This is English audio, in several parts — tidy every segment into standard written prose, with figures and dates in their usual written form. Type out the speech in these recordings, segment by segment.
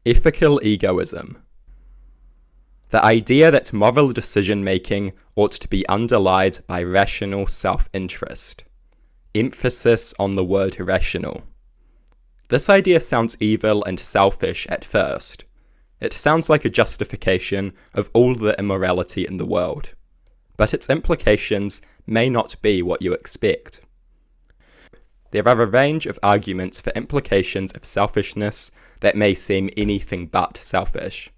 Ethical egoism. The idea that moral decision-making ought to be underlied by rational self-interest. Emphasis on the word rational. This idea sounds evil and selfish at first. It sounds like a justification of all the immorality in the world, but its implications may not be what you expect. There are a range of arguments for implications of selfishness that may seem anything but selfish.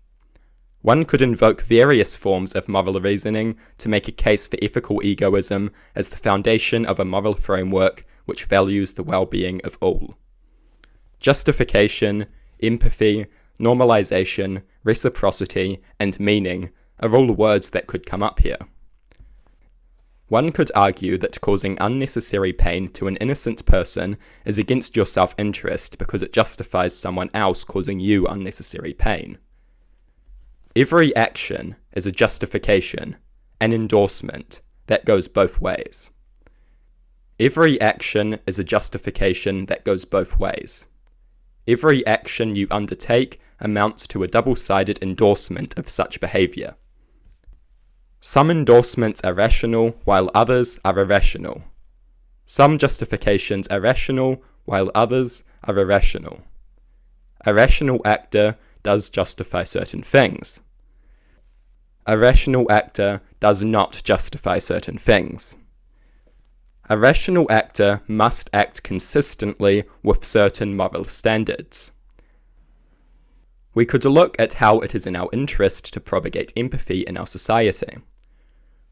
One could invoke various forms of moral reasoning to make a case for ethical egoism as the foundation of a moral framework which values the well-being of all. Justification, empathy, normalization, reciprocity, and meaning are all words that could come up here. One could argue that causing unnecessary pain to an innocent person is against your self-interest because it justifies someone else causing you unnecessary pain. Every action is a justification, an endorsement, that goes both ways. Every action is a justification that goes both ways. Every action you undertake amounts to a double-sided endorsement of such behavior. Some endorsements are rational, while others are irrational. Some justifications are rational, while others are irrational. A rational actor does justify certain things. A rational actor does not justify certain things. A rational actor must act consistently with certain moral standards. We could look at how it is in our interest to propagate empathy in our society.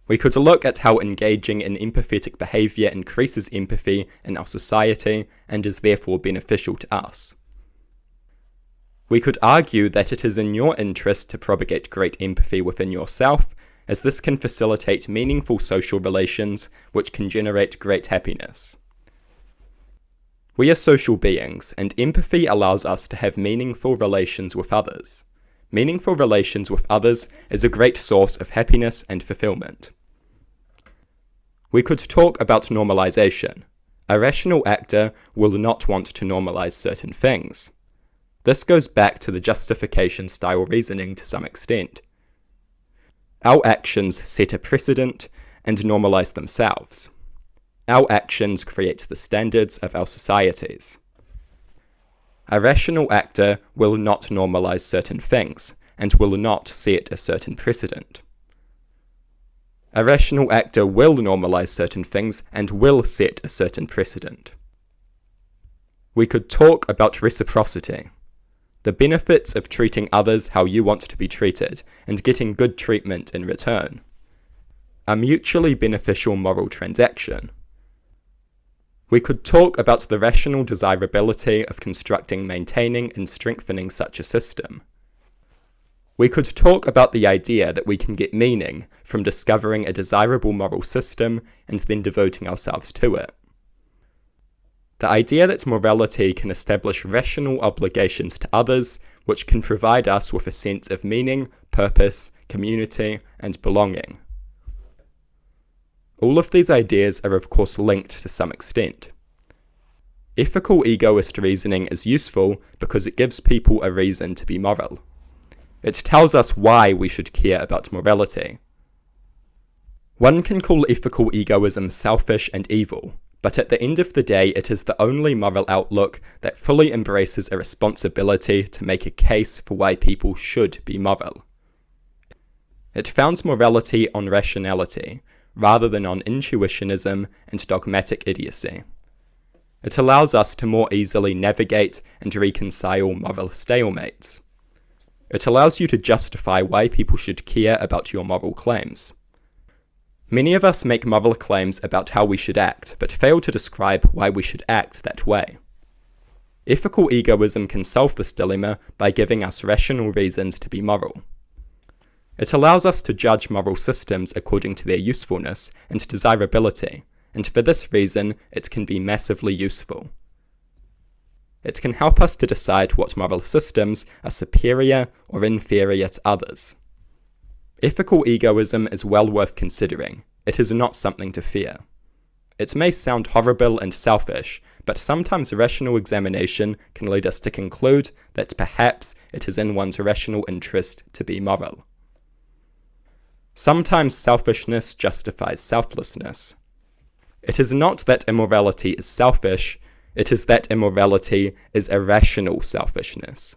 We could look at how engaging in empathetic behavior increases empathy in our society and is therefore beneficial to us. We could argue that it is in your interest to propagate great empathy within yourself, as this can facilitate meaningful social relations which can generate great happiness. We are social beings, and empathy allows us to have meaningful relations with others. Meaningful relations with others is a great source of happiness and fulfillment. We could talk about normalization. A rational actor will not want to normalize certain things. This goes back to the justification-style reasoning to some extent. Our actions set a precedent and normalize themselves. Our actions create the standards of our societies. A rational actor will not normalize certain things, and will not set a certain precedent. A rational actor will normalize certain things, and will set a certain precedent. We could talk about reciprocity. The benefits of treating others how you want to be treated, and getting good treatment in return. A mutually beneficial moral transaction. We could talk about the rational desirability of constructing, maintaining, and strengthening such a system. We could talk about the idea that we can get meaning from discovering a desirable moral system and then devoting ourselves to it. The idea that morality can establish rational obligations to others, which can provide us with a sense of meaning, purpose, community, and belonging. All of these ideas are of course linked to some extent. Ethical egoist reasoning is useful because it gives people a reason to be moral. It tells us why we should care about morality. One can call ethical egoism selfish and evil, but at the end of the day it is the only moral outlook that fully embraces a responsibility to make a case for why people should be moral. It founds morality on rationality, rather than on intuitionism and dogmatic idiocy. It allows us to more easily navigate and reconcile moral stalemates. It allows you to justify why people should care about your moral claims. Many of us make moral claims about how we should act, but fail to describe why we should act that way. Ethical egoism can solve this dilemma by giving us rational reasons to be moral. It allows us to judge moral systems according to their usefulness and desirability, and for this reason, it can be massively useful. It can help us to decide what moral systems are superior or inferior to others. Ethical egoism is well worth considering. It is not something to fear. It may sound horrible and selfish, but sometimes rational examination can lead us to conclude that perhaps it is in one's rational interest to be moral. Sometimes selfishness justifies selflessness. It is not that immorality is selfish, it is that immorality is irrational selfishness.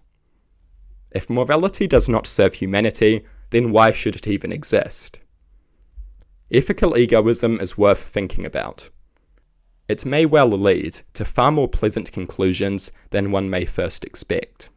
If morality does not serve humanity, then why should it even exist? Ethical egoism is worth thinking about. It may well lead to far more pleasant conclusions than one may first expect.